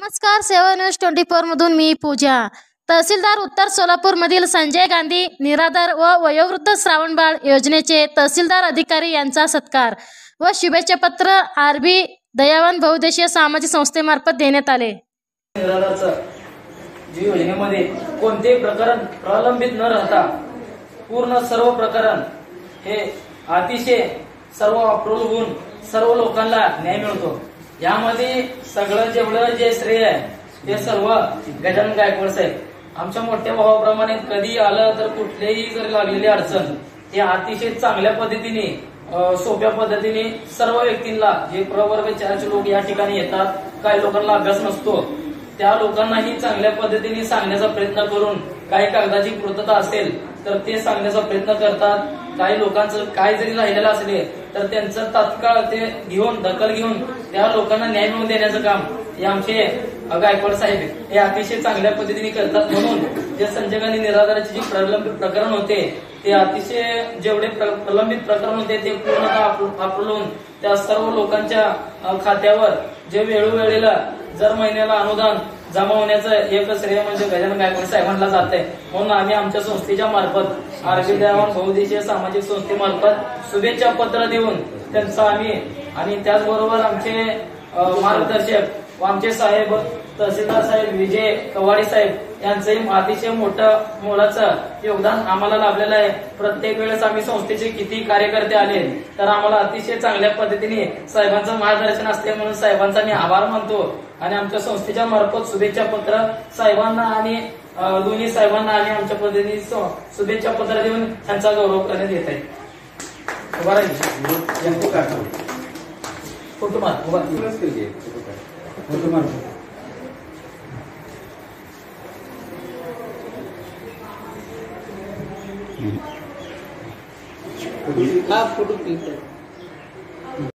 नमस्कार, सेवा न्यूज 24 मधून मी पूजा। तहसीलदार उत्तर सोलापूर मधील संजय गांधी निराधार व वयोवृद्ध श्रावणबाळ योजनेचे तहसीलदार अधिकारी यांचा सत्कार व शुभेच्छा पत्र आरबी दयावान बहुउद्देशीय सामाजिक संस्थेमार्फत देण्यात आले। निराधारचा जी योजनेमध्ये कोणतेही प्रकरण प्रलंबित न राहता पूर्ण सर्व प्रकरण हे अतिशय सर्व अप्रूव्ह होऊन सर्व लोकांना न्याय मिळतो। यामध्ये सगळं जेवढं जे श्रेय आहे ते सर्व गजानन गायकवाड साहेब आमच्या मोठ्या भावाप्रमाणे कधी आलं तर कुठलीही जर लागलेली अडचण ते अतिशय चांगल्या पद्धतीने सोप्या पद्धतीने सर्व व्यक्तींना जे प्रवर्ग 4चे लोक या ठिकाणी येतात, काही लोकांना अभ्यास नसतो त्या लोकांनाही चांगल्या पद्धतीने सांगण्याचा प्रयत्न करून काही कागदाची पूर्तता असेल तर ते सांगण्याचा प्रयत्न करतात। काही लोकांचं काय जरी राहिलेलं असले तर त्यांचं तात्काळ ते घेऊन दखल घेऊन त्या लोकांना न्याय मिळवून देण्याचं काम हे आमचे गायकवाड साहेब हे अतिशय चांगल्या पद्धतीने करतात। म्हणून जे संजय गांधी निराधाराचे जे प्रलंबित प्रकरण होते ते अतिशय जेवढे प्रलंबित प्रकरण होते ते पूर्णतः अप्रूव्ह त्या सर्व लोकांच्या खात्यावर जे वेळोवेळेला दर महिन्याला अनुदान जमा होण्याचं एक श्रेय म्हणजे गजानन गायकवाड साहेबांना जाते। म्हणून आम्ही आमच्या संस्थेच्या मार्फत आरबी दयावान बहुउद्देशीय सामाजिक संस्थेमार्फत शुभेच्छा पत्र देऊन त्यांचा आम्ही आणि त्याचबरोबर आमचे मार्गदर्शक व आमचे साहेब तहसीलदार साहेब विजय कवाडी साहेब यांचंही अतिशय मोलाचं योगदान आम्हाला लाभलेलं आहे। प्रत्येक वेळेस आम्ही संस्थेचे किती कार्यकर्ते आले तर आम्हाला अतिशय चांगल्या पद्धतीने साहेबांचं मार्गदर्शन असते म्हणून साहेबांचा मी आभार मानतो आणि आमच्या संस्थेच्या मार्फत शुभेच्छा पत्र साहेबांना आणि दोन्ही साहेबांना आम्ही आमच्या पद्धतीने शुभेच्छा पत्र देऊन त्यांचा गौरव करण्यात येत आहे। Photo photo